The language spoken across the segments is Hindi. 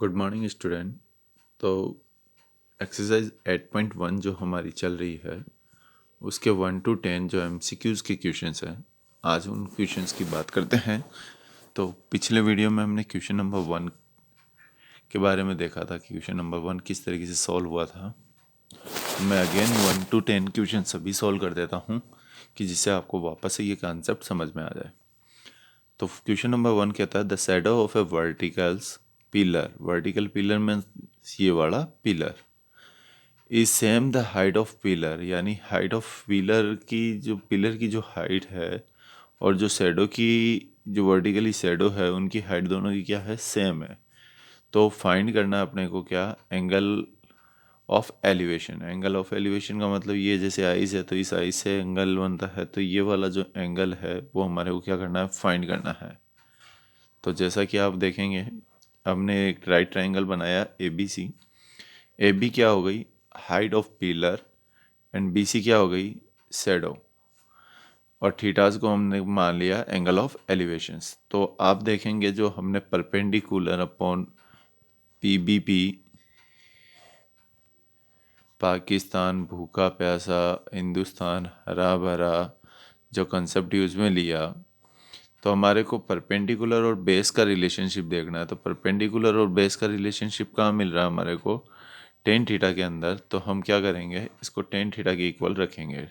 Good morning student. तो एक्सरसाइज 8.1 जो हमारी चल रही है उसके 1 to 10 जो MCQs के क्वेश्चंस हैं, आज उन क्वेश्चंस की बात करते हैं। तो पिछले वीडियो में हमने क्वेश्चन नंबर 1 के बारे में देखा था कि क्वेश्चन नंबर 1 किस तरीके से सॉल्व हुआ था। मैं अगेन 1 to 10 क्वेश्चन सभी सॉल्व कर देता हूँ कि जिससे आपको वापस से ये कॉन्सेप्ट समझ में आ जाए। तो क्वेश्चन नंबर 1 कहता है the shadow of A vertical pillar में ये वाला pillar is same the height of pillar, यानी हाइट ऑफ पिलर की जो हाइट है और जो शैडो की जो वर्टिकली शैडो है उनकी हाइट दोनों की क्या है, सेम है। तो फाइंड करना है अपने को क्या, angle of elevation. Angle of elevation का मतलब ये, जैसे आइस है तो इस आइस से एंगल बनता है, तो ये वाला जो एंगल है वो हमारे को क्या करना है, फाइंड करना है। तो जैसा कि आप देखेंगे हमने एक राइट ट्रायंगल बनाया ABC। AB क्या हो गई, height of pillar, and BC क्या हो गई, शैडो, और थीटास को हमने मान लिया एंगल ऑफ एलिवेशंस। तो आप देखेंगे जो हमने परपेंडिकुलर अपॉन PBP, पाकिस्तान भूखा प्यासा, हिंदुस्तान हरा भरा, जो कंसेप्ट यूज में लिया, तो हमारे को परपेंडिकुलर और बेस का रिलेशनशिप देखना है। तो परपेंडिकुलर और बेस का रिलेशनशिप कहाँ मिल रहा है हमारे को, टेन थीटा के अंदर। तो हम क्या करेंगे, इसको टेन थीटा के इक्वल रखेंगे।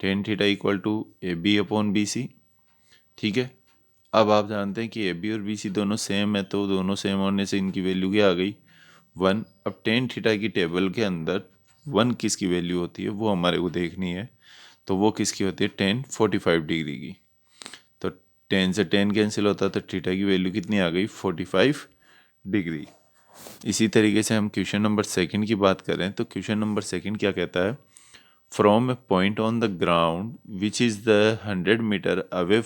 Tan theta equal to AB upon BC। ठीक है, अब आप जानते हैं कि AB और BC दोनों सेम है, तो दोनों सेम होने से इनकी वैल्यू क्या आ गई, 1। अब टेन थीटा की टेबल के अंदर 1 किसकी वैल्यू होती है वो हमारे को देखनी है। तो वो किसकी होती है, टेन 45 डिग्री की। तो 10 से 10 कैंसिल होता है, तो थीटा की वैल्यू कितनी आ गई, 45 डिग्री। इसी तरीके से हम क्वेश्चन नंबर 2 की बात करें तो क्वेश्चन नंबर 2 क्या कहता है, from a point on the ground which is the 100 metre away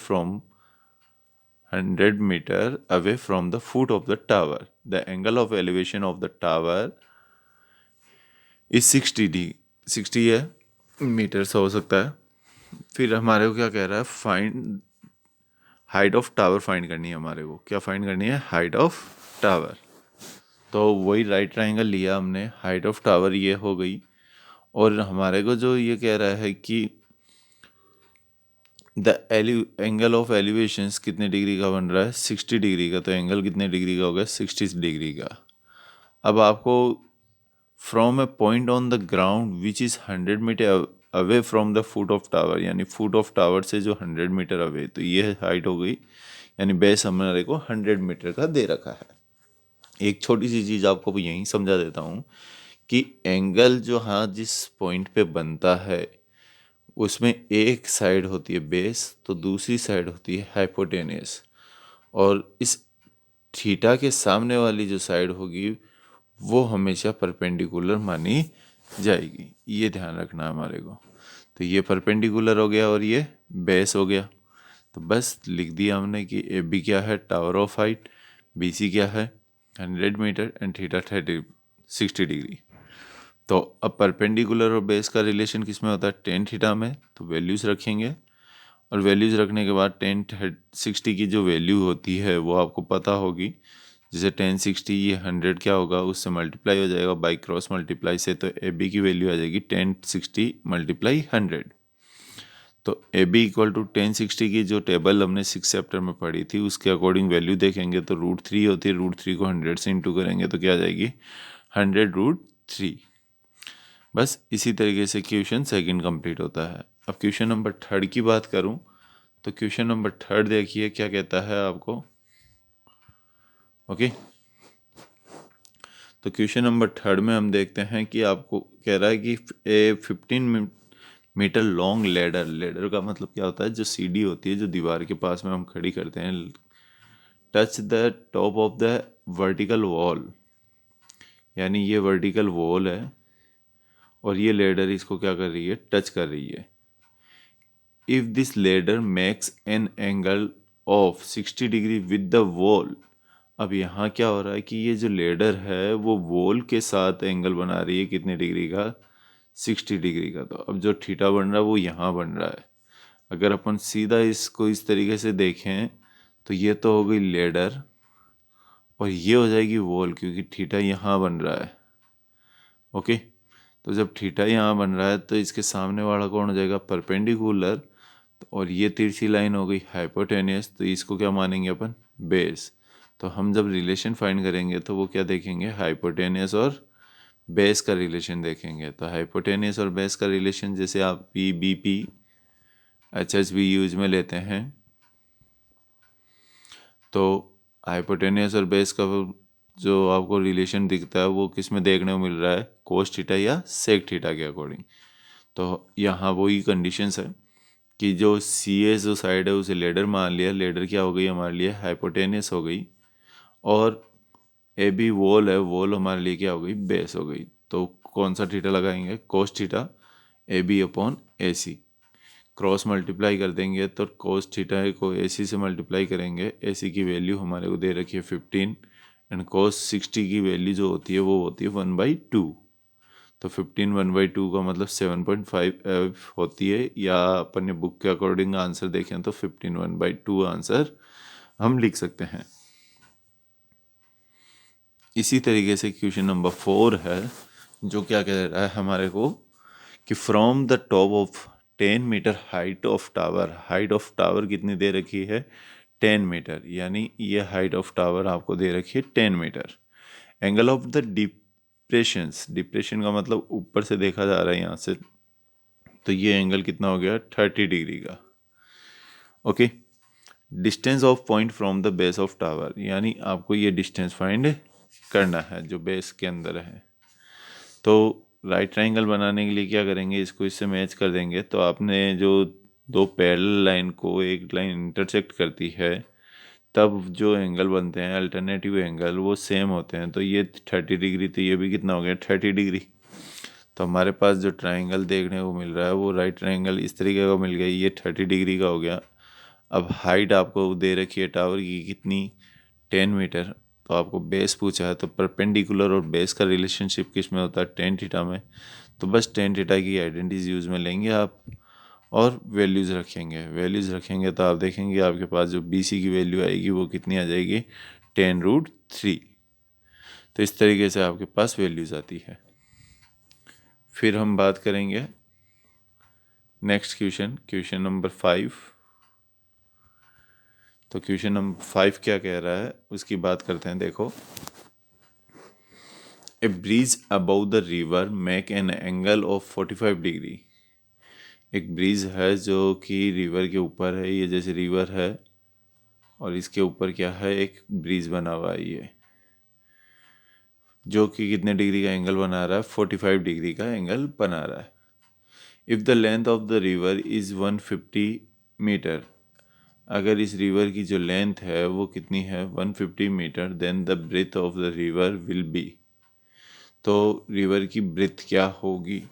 from the foot of the tower, the angle of elevation of the tower is 60 है, मीटर्स हो सकता है। फिर हमारे को क्या कह रहा है, find height of tower find करनी है। हमारे को क्या फाइंड करनी है, हाइट ऑफ टावर। तो वही राइट ट्रायंगल लिया हमने, हाइट ऑफ टावर ये हो गई, और हमारे को जो ये कह रहा है कि द एंगल ऑफ एलिवेशंस कितने डिग्री का बन रहा है, 60 डिग्री का। तो एंगल कितने डिग्री का होगा, 60 डिग्री का। अब आपको from a point on the ground which is 100 metre away from the foot of tower, यानी फुट ऑफ टावर से जो 100 मीटर अवे, तो ये हाइट हो गई, यानी बेस हमारे को 100 मीटर का दे रखा है। एक छोटी सी चीज़ आपको यहीं समझा देता हूँ कि एंगल जो हाँ जिस पॉइंट पे बनता है उसमें एक साइड होती है बेस, तो दूसरी साइड होती है हाइपोटेनियस, और इस थीटा के सामने वाली जो साइड होगी वो हमेशा परपेंडिकुलर मानी जाएगी। ये ध्यान रखना हमारे को। तो ये परपेंडिकुलर हो गया और ये बेस हो गया। तो बस लिख दिया हमने कि AB क्या है, टावर ऑफ हाइट, BC क्या है, 100 मीटर, एंड थीटा 60 डिग्री। तो अब परपेंडिकुलर और बेस का रिलेशन किस में होता है, टेन थीटा में। तो वैल्यूज़ रखेंगे, और वैल्यूज़ रखने के बाद 1060 की जो वैल्यू होती है वो आपको पता होगी। जैसे 1060 ये 100 क्या होगा, उससे मल्टीप्लाई हो जाएगा बाई क्रॉस मल्टीप्लाई से, तो AB की वैल्यू आ जाएगी 1060 मल्टीप्लाई 100। तो AB इक्वल टू 1060 की जो टेबल हमने 6 चैप्टर में पढ़ी थी उसके अकॉर्डिंग वैल्यू देखेंगे तो √3 होती है। √3 को 100 से इंटू करेंगे तो क्या आ जाएगी, 100√3। बस इसी तरीके से क्वेश्चन 2 कंप्लीट होता है। अब क्वेश्चन नंबर 3 की बात करूं तो क्वेश्चन नंबर 3 देखिए क्या कहता है आपको। ओके, तो क्वेश्चन नंबर 3 में हम देखते हैं कि आपको कह रहा है कि ए 15 मीटर लॉन्ग लेडर का मतलब क्या होता है, जो सीढ़ी होती है जो दीवार के पास में हम खड़ी करते हैं, touch the top of the vertical wall, यानी ये वर्टिकल वॉल है और ये लेडर इसको क्या कर रही है, टच कर रही है। If this ladder makes an angle of 60 degree with the wall. अब यहाँ क्या हो रहा है कि ये जो लेडर है वो वॉल के साथ एंगल बना रही है, कितने डिग्री का, 60 डिग्री का। तो अब जो थीटा बन रहा है वो यहाँ बन रहा है। अगर अपन सीधा इसको इस तरीके से देखें तो ये तो हो गई लेडर, और ये हो जाएगी वॉल, क्योंकि थीटा यहाँ बन रहा है। ओके, तो जब थीटा यहाँ बन रहा है तो इसके सामने वाला कौन हो जाएगा, परपेंडिकुलर, और ये तिरछी लाइन हो गई हाइपोटेनियस, तो इसको क्या मानेंगे अपन, बेस। तो हम जब रिलेशन फाइंड करेंगे तो वो क्या देखेंगे, हाइपोटेनियस और बेस का रिलेशन देखेंगे। तो हाइपोटेनियस और बेस का रिलेशन जैसे आप P B P H H B use में लेते हैं, तो हाइपोटेनियस और बेस का जो आपको रिलेशन दिखता है वो किस में देखने को मिल रहा है, कोस थीटा या सेक थीटा के अकॉर्डिंग। तो यहाँ वही कंडीशंस है कि जो सी ए जो साइड है उसे लेडर मान लिया, लेडर क्या हो गई हमारे लिए, हाइपोटेनियस हो गई, और ए बी वॉल है, वॉल हमारे लिए क्या हो गई, बेस हो गई। तो कौन सा थीटा लगाएंगे, cos theta A B upon A C, cross multiply कर देंगे तो कोस थीटा को ए सी से मल्टीप्लाई करेंगे, ए सी की वैल्यू हमारे को दे रखी है 15, एंड कोस 60 की वैल्यू जो होती है वो होती है 1/2। तो 15 1/2 का मतलब 7.5 होती है, या अपन ने बुक के अकॉर्डिंग आंसर देखें तो 15 1/2 आंसर हम लिख सकते हैं। इसी तरीके से क्वेश्चन नंबर 4 है, जो क्या कह रहा है हमारे को कि from the top of 10 metre height of tower कितनी दे रखी है, 10 मीटर, यानी ये हाइट ऑफ टावर आपको दे रखी है 10 metre. Angle of the depression का मतलब ऊपर से देखा जा रहा है यहाँ से, तो ये एंगल कितना हो गया, 30 डिग्री का। Okay, distance of point from the base of tower, यानी आपको ये डिस्टेंस फाइंड करना है जो बेस के अंदर है। तो राइट ट्रायंगल बनाने के लिए क्या करेंगे, इसको इससे मैच कर देंगे। तो आपने जो दो पैरेलल लाइन को एक लाइन इंटरसेक्ट करती है, तब जो एंगल बनते हैं अल्टरनेटिव एंगल वो सेम होते हैं। तो ये 30 डिग्री, तो ये भी कितना हो गया, 30 डिग्री। तो हमारे पास जो ट्रायंगल देखने को मिल रहा है वो राइट ट्रायंगल इस तरीके का मिल गया, ये 30 डिग्री का हो गया। अब हाइट आपको दे रखी है टावर की कितनी, 10 मीटर। तो आपको बेस पूछा है, तो परपेंडिकुलर और बेस का रिलेशनशिप किस में होता है, टेन थीटा में। तो बस टेन थीटा की आइडेंटिटीज यूज़ में लेंगे आप, और वैल्यूज़ रखेंगे तो आप देखेंगे आपके पास जो बी सी की वैल्यू आएगी वो कितनी आ जाएगी, 10√3। तो इस तरीके से आपके पास वैल्यूज़ आती है। फिर हम बात करेंगे नेक्स्ट क्वेश्चन नंबर 5। तो क्वेश्चन नंबर 5 क्या कह रहा है उसकी बात करते हैं। देखो, a bridge above the river make an angle of 45 degree. एक ब्रिज है जो कि रिवर के ऊपर है, ये जैसे रिवर है और इसके ऊपर क्या है, एक ब्रिज बना हुआ है ये, जो कि कितने डिग्री का एंगल बना रहा है, 45 डिग्री का एंगल बना रहा है। If the length of the river is 150 metre, अगर इस रिवर की जो लेंथ है वो कितनी है, 150 metre, then the breadth of the river will be. तो रिवर की ब्रेथ क्या होगी,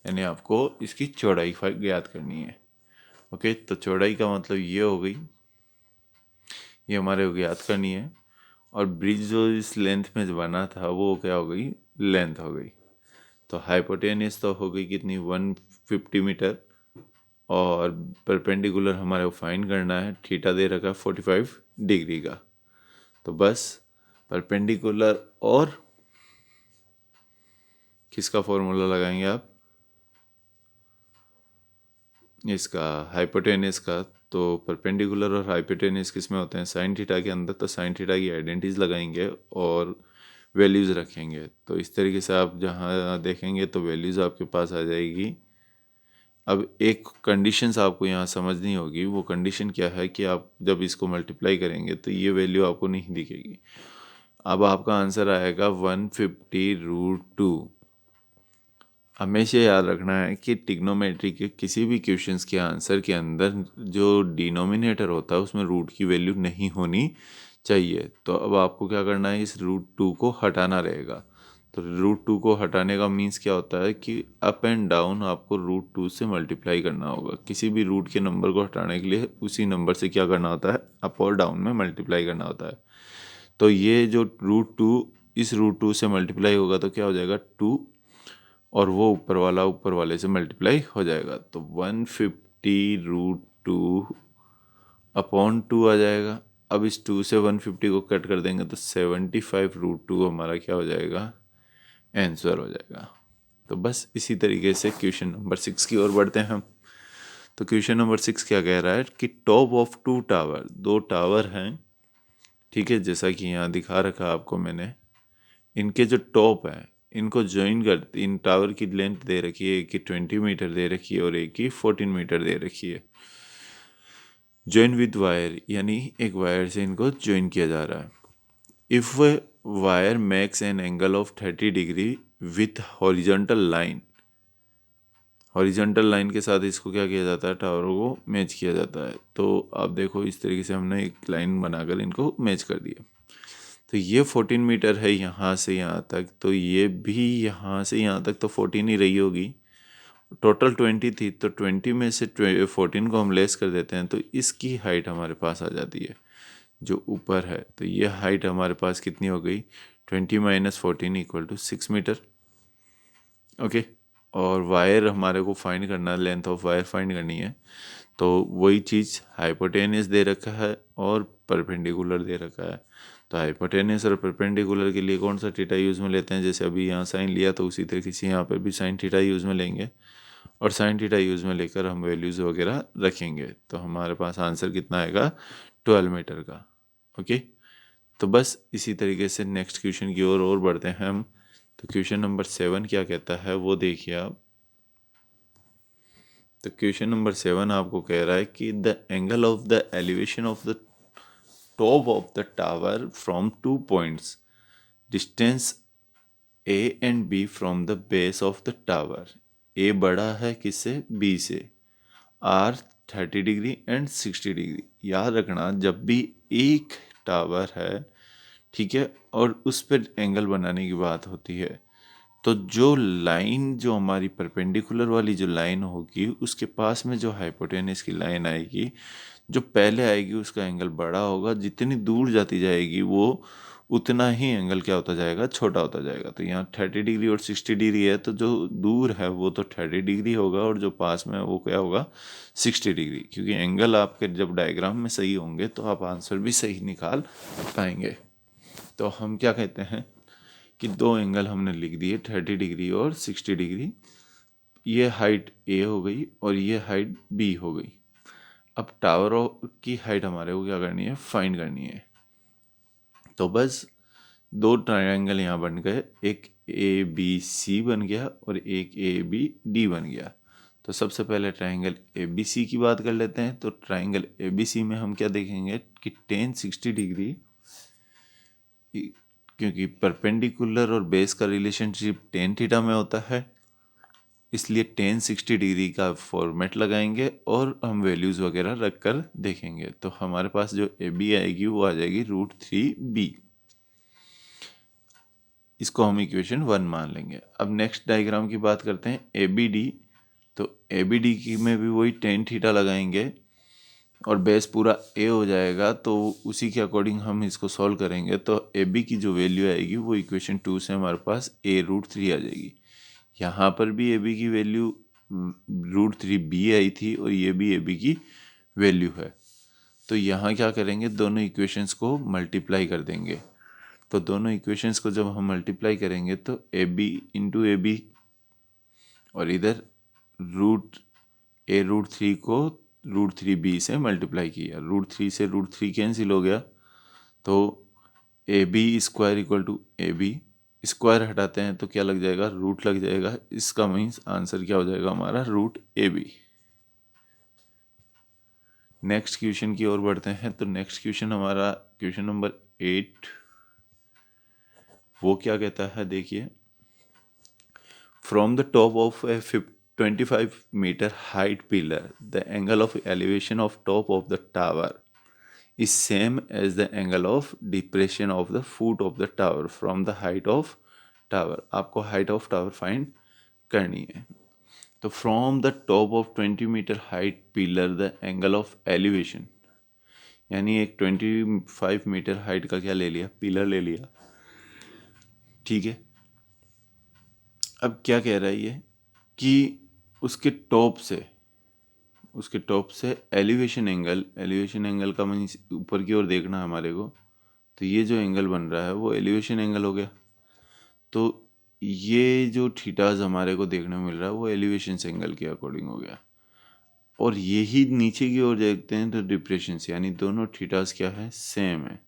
यानी आपको इसकी चौड़ाई ज्ञात करनी है। ओके, तो चौड़ाई का मतलब ये हो गई, ये हमारे को ज्ञात करनी है। और ब्रिज जो इस लेंथ में जो बना था वो क्या हो गई, लेंथ हो गई। तो हाइपोटेनियस तो हो गई कितनी, 150 मीटर, और परपेंडिकुलर हमारे को फाइंड करना है, थीटा दे रखा है 45 डिग्री का। तो बस परपेंडिकुलर और किसका फॉर्मूला लगाएंगे आप, इसका हाइपोटेनियस का। तो परपेंडिकुलर और हाइपोटेनियस किस में होते हैं, साइन थीटा के अंदर। तो साइन थीटा की आइडेंटिटीज लगाएंगे और वैल्यूज़ रखेंगे। तो इस तरीके से आप जहाँ देखेंगे तो वैल्यूज़ आपके पास आ जाएगी। अब एक कंडीशंस आपको यहाँ समझनी होगी, वो कंडीशन क्या है कि आप जब इसको मल्टीप्लाई करेंगे तो ये वैल्यू आपको नहीं दिखेगी। अब आपका आंसर आएगा 150√2। हमेशा याद रखना है कि ट्रिग्नोमेट्री के किसी भी क्वेश्चंस के आंसर के अंदर जो डिनोमिनेटर होता है उसमें रूट की वैल्यू नहीं होनी चाहिए। तो अब आपको क्या करना है, इस √2 को हटाना रहेगा। तो √2 को हटाने का मीन्स क्या होता है कि अप एंड डाउन आपको √2 से मल्टीप्लाई करना होगा। किसी भी रूट के नंबर को हटाने के लिए उसी नंबर से क्या करना होता है, अप और डाउन में मल्टीप्लाई करना होता है। तो ये जो √2 इस √2 से मल्टीप्लाई होगा तो क्या हो जाएगा, 2, और वो ऊपर वाला ऊपर वाले से मल्टीप्लाई हो जाएगा। तो 150√2 अपॉन 2 आ जाएगा। अब इस 2 से 150 को कट कर देंगे तो 75√2 हमारा क्या हो जाएगा, आंसर हो जाएगा। तो बस इसी तरीके से क्वेश्चन नंबर 6 की ओर बढ़ते हैं हम। तो क्वेश्चन नंबर 6 क्या कह रहा है कि टॉप ऑफ 2 टावर, 2 टावर हैं, ठीक है, जैसा कि यहाँ दिखा रखा आपको मैंने, इनके जो टॉप है इनको ज्वाइन कर, इन टावर की लेंथ दे रखी है, एक की 20 मीटर दे रखी है और एक की 14 मीटर दे रखी है। ज्वाइन विद वायर, यानी एक वायर से इनको ज्वाइन किया जा रहा है। If wire makes an angle of 30 degree with horizontal line, horizontal line के साथ इसको क्या किया जाता है, टावरों को मैच किया जाता है। तो आप देखो इस तरीके से हमने एक लाइन बनाकर इनको मैच कर दिया। तो ये 14 मीटर है यहाँ से यहाँ तक, तो ये भी यहाँ से यहाँ तक तो 14 ही रही होगी। टोटल 20 थी, तो 20 में से 14 को हम लेस कर देते हैं तो इसकी हाइट हमारे पास आ जाती है जो ऊपर है। तो ये हाइट हमारे पास कितनी हो गई, 20 - 14 = 6 मीटर। ओके, और वायर हमारे को फाइंड करना है, लेंथ ऑफ वायर फाइंड करनी है। तो वही चीज़ हाइपोटेनियस दे रखा है और परपेंडिकुलर दे रखा है। तो हाइपोटेनियस और परपेंडिकुलर के लिए कौन सा थीटा यूज़ में लेते हैं, जैसे अभी यहाँ साइन लिया तो उसी तरीके से यहाँ पर भी साइन थीटा यूज़ में लेंगे और साइन थीटा यूज़ में लेकर हम वैल्यूज़ वगैरह रखेंगे। तो हमारे पास आंसर कितना आएगा, 12 मीटर का। ओके, तो बस इसी तरीके से नेक्स्ट क्वेश्चन की ओर और बढ़ते हैं हम। तो क्वेश्चन नंबर 7 क्या कहता है वो देखिए आप। तो क्वेश्चन नंबर 7 आपको कह रहा है कि the angle of the elevation of the top of the tower from 2 points, distance A and B from the base of the tower. A बड़ा है किससे, बी से, आर 30 डिग्री एंड 60 डिग्री। याद रखना जब भी एक टावर है, ठीक है, और उस पर एंगल बनाने की बात होती है तो जो लाइन, जो हमारी परपेंडिकुलर वाली जो लाइन होगी उसके पास में जो हाइपोटेनस की लाइन आएगी, जो पहले आएगी उसका एंगल बड़ा होगा। जितनी दूर जाती जाएगी वो उतना ही एंगल क्या होता जाएगा, छोटा होता जाएगा। तो यहाँ 30 डिग्री और 60 डिग्री है, तो जो दूर है वो तो 30 डिग्री होगा और जो पास में है वो क्या होगा, 60 डिग्री। क्योंकि एंगल आपके जब डायग्राम में सही होंगे तो आप आंसर भी सही निकाल पाएंगे। तो हम क्या कहते हैं कि 2 एंगल हमने लिख दिए, 30 डिग्री और 60 डिग्री। ये हाइट ए हो गई और ये हाइट बी हो गई। अब टावर की हाइट हमारे को क्या करनी है, फाइंड करनी है। तो बस 2 ट्रायंगल यहाँ बन गए, एक ए बी सी बन गया और एक ए बी डी बन गया। तो सबसे पहले ट्रायंगल ए बी सी की बात कर लेते हैं। तो ट्रायंगल ए बी सी में हम क्या देखेंगे कि tan 60 डिग्री, क्योंकि परपेंडिकुलर और बेस का रिलेशनशिप tan थीटा में होता है, इसलिए tan 60 डिग्री का फॉर्मेट लगाएंगे और हम वैल्यूज़ वगैरह रख कर देखेंगे। तो हमारे पास जो ए बी आएगी वो आ जाएगी √3b। इसको हम इक्वेशन 1 मान लेंगे। अब नेक्स्ट डायग्राम की बात करते हैं ए बी डी। तो ए बी डी की में भी वही tan थीटा लगाएंगे और बेस पूरा ए हो जाएगा। तो उसी के अकॉर्डिंग हम इसको सॉल्व करेंगे। तो ए बी की जो वैल्यू आएगी वो इक्वेशन 2 से हमारे पास a√3 आ जाएगी। यहाँ पर भी ए बी की वैल्यू √3b आई थी और ये भी ए बी की वैल्यू है। तो यहाँ क्या करेंगे, दोनों इक्वेशंस को मल्टीप्लाई कर देंगे। तो दोनों इक्वेशंस को जब हम मल्टीप्लाई करेंगे तो A B into A B, और इधर √3 को √3b से मल्टीप्लाई किया। √3 से √3 कैंसिल हो गया, तो A B square equal to A B, square हटाते हैं तो क्या लग जाएगा, रूट लग जाएगा। इसका मीन्स आंसर क्या हो जाएगा हमारा, √ab। नेक्स्ट क्वेश्चन की ओर बढ़ते हैं। तो नेक्स्ट क्वेश्चन हमारा क्वेश्चन नंबर 8, वो क्या कहता है देखिए। From the top of a 25 meter height pillar, the angle of elevation of top of the tower is same as the angle of depression of the foot of the tower from the height of tower। आपको height of tower find करनी है। तो from the top of 20 meter height pillar the angle of elevation, यानी एक 25 मीटर हाइट का क्या ले लिया, पिलर ले लिया, ठीक है। अब क्या कह रहा है ये कि उसके टॉप से, उसके टॉप से एलिवेशन एंगल का मीन्स ऊपर की ओर देखना है हमारे को, तो ये जो एंगल बन रहा है वो एलिवेशन एंगल हो गया। तो ये जो थीटाज हमारे को देखने को मिल रहा है वो एलिवेशन एंगल के अकॉर्डिंग हो गया। और यही नीचे की ओर देखते हैं तो डिप्रेशन, यानी दोनों थीटास क्या है, सेम है।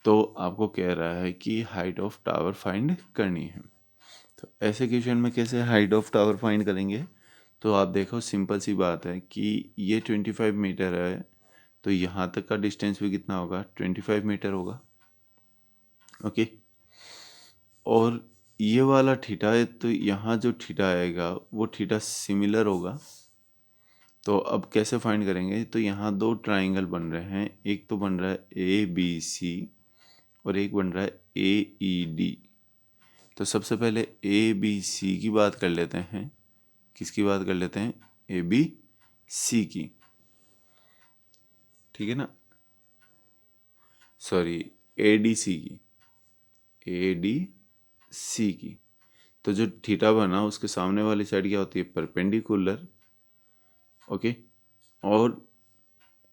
तो आपको कह रहा है कि हाइट ऑफ टावर फाइंड करनी है। तो ऐसे क्वेश्चन में कैसे हाइट ऑफ टावर फाइंड करेंगे, तो आप देखो सिंपल सी बात है कि ये 25 मीटर है, तो यहाँ तक का डिस्टेंस भी कितना होगा, 25 मीटर होगा। ओके, और ये वाला थीटा है, तो यहाँ जो थीटा आएगा वो थीटा सिमिलर होगा। तो अब कैसे फाइंड करेंगे, तो यहाँ दो ट्राइंगल बन रहे हैं, एक तो बन रहा है ए बी सी और एक बन रहा है ए ई डी। तो सबसे पहले ए बी सी की बात कर लेते हैं। किसकी बात कर लेते हैं, ए बी सी की, ठीक है ना, सॉरी ए डी सी की, ए डी सी की। तो जो थीटा बना उसके सामने वाली साइड क्या होती है, परपेंडिकुलर। ओके, और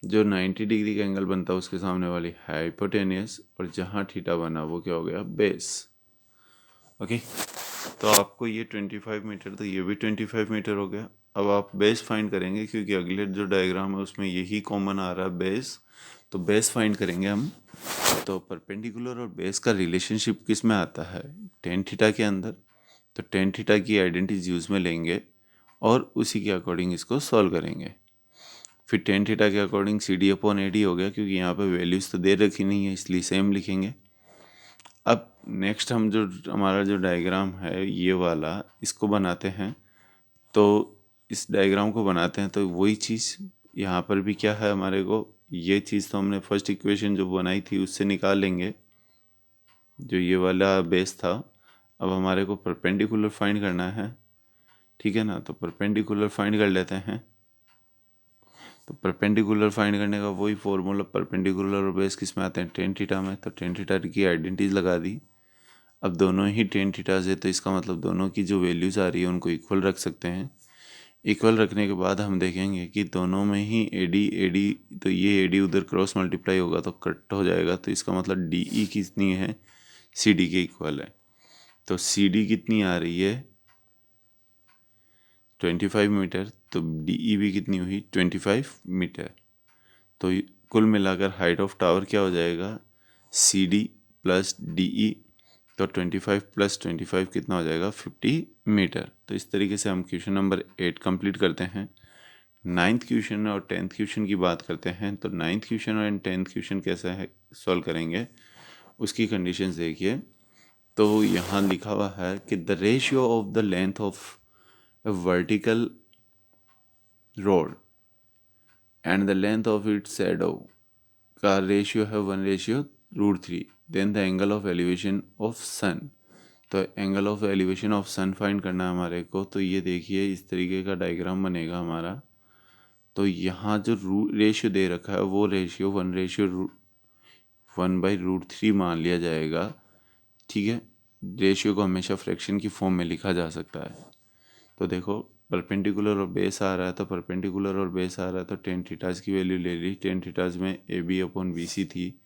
जो 90 डिग्री का एंगल बनता है उसके सामने वाली हाइपोटेनियस, और जहाँ थीटा बना वो क्या हो गया, बेस। ओके, तो आपको ये 25 मीटर, तो ये भी 25 मीटर हो गया। अब आप बेस फाइंड करेंगे, क्योंकि अगले जो डायग्राम है उसमें यही कॉमन आ रहा है, बेस। तो बेस फाइंड करेंगे हम। तो परपेंडिकुलर और बेस का रिलेशनशिप किस में आता है, टेन थीटा के अंदर। तो टेन थीटा की आइडेंटिटीज यूज में लेंगे और उसी के अकॉर्डिंग इसको सॉल्व करेंगे। फिर टेन थीटा के according C D upon A D हो गया, क्योंकि यहाँ पे वैल्यूज़ तो दे रखी नहीं है इसलिए सेम लिखेंगे। अब नेक्स्ट हम जो हमारा जो डायग्राम है ये वाला, इसको बनाते हैं। तो इस डायग्राम को बनाते हैं तो वही चीज़ यहाँ पर भी क्या है हमारे को, ये चीज़ तो हमने फर्स्ट इक्वेशन जो बनाई थी उससे निकाल लेंगे, जो ये वाला बेस था। अब हमारे को परपेंडिकुलर फाइंड करना है, ठीक है ना। तो परपेंडिकुलर फाइंड कर लेते हैं। तो परपेंडिकुलर फाइंड करने का वही फॉर्मूला, परपेंडिकुलर और बेस किस में आते हैं, टेन थीटा में। तो टेन थीटा की आइडेंटिटीज लगा दी। अब दोनों ही टेन थीटाज है, तो इसका मतलब दोनों की जो वैल्यूज़ आ रही है उनको इक्वल रख सकते हैं। इक्वल रखने के बाद हम देखेंगे कि दोनों में ही एडी, तो ये एडी उधर क्रॉस मल्टीप्लाई होगा तो कट हो जाएगा, तो इसका मतलब डी ई कितनी है, सी डी के इक्वल है। तो सी डी कितनी आ रही है, 25 मीटर, तो डी ई भी कितनी हुई, 25 मीटर। तो कुल मिलाकर हाइट ऑफ टावर क्या हो जाएगा, C D plus D E. तो 25 प्लस 25 कितना हो जाएगा, 50 मीटर। तो इस तरीके से हम क्वेश्चन नंबर 8 कंप्लीट करते हैं। नाइन्थ क्वेश्चन और 10th क्वेश्चन की बात करते हैं। तो नाइन्थ क्वेश्चन और 10th क्वेश्चन कैसे है सॉल्व करेंगे, उसकी कंडीशंस देखिए। तो यहाँ लिखा हुआ है कि the ratio of the length of a vertical rod and the length of its shadow का रेशियो है 1:√3। Then the angle of elevation of sun. तो angle of elevation of sun find करना है हमारे को। तो ये देखिए इस तरीके का डायग्राम बनेगा हमारा। तो यहाँ जो रेशियो दे रखा है वो रेशियो 1:1/√3 मान लिया जाएगा, ठीक है। रेशियो को हमेशा फ्रैक्शन की फॉर्म में लिखा जा सकता है। तो देखो परपेंडिकुलर और बेस आ रहा है, तो परपेंडिकुलर और बेस आ रहा है, तो टेन थीटाज की वैल्यू ले ली। टेन थीटाज में A B upon B C थी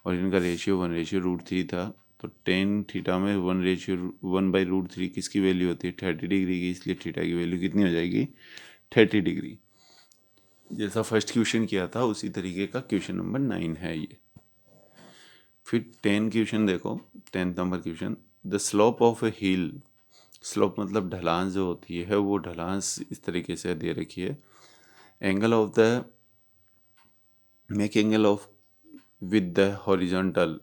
और इनका रेशियो 1:√3 था। तो टेन थीटा में 1/√3 किसकी वैल्यू होती है, 30 डिग्री की, इसलिए थीटा की वैल्यू कितनी हो जाएगी, 30 डिग्री। जैसा फर्स्ट क्वेश्चन किया था उसी तरीके का क्वेश्चन नंबर 9 है ये। फिर 10 क्वेश्चन देखो, 10th number question, the slope of A hill. Slope मतलब ढलान जो होती है वो ढलान इस तरीके से दे रखी है। Angle of the make angle of with the horizontal,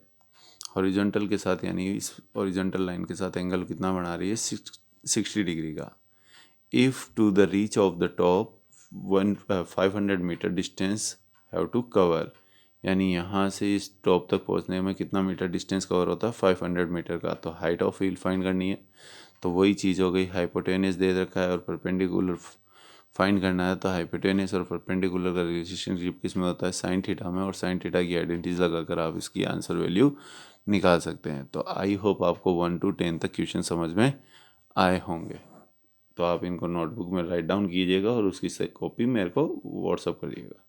horizontal के साथ यानी इस हॉरिजॉन्टल लाइन के साथ एंगल कितना बना रही है, 60 डिग्री का। If to the reach of the top 500 meter distance have to cover, यानी यहाँ से इस टॉप तक पहुँचने में कितना मीटर डिस्टेंस कवर होता है, 500 मीटर का। तो हाइट ऑफ हिल फाइंड करनी है, तो वही चीज़ हो गई। हाइपोटेनस दे रखा है और परपेंडिकुलर फाइंड करना है। तो हाइपोटेनस और परपेंडिकुलर का रिलेशनशिप किस में होता है, साइन थीटा में। और साइन थीटा की आइडेंटिटीज लगाकर आप इसकी आंसर वैल्यू निकाल सकते हैं। तो आई होप आपको 1 to 10 तक क्वेश्चन समझ में आए होंगे। तो आप इनको नोटबुक में राइट डाउन कीजिएगा और उसकी कॉपी मेरे को व्हाट्सअप करिएगा।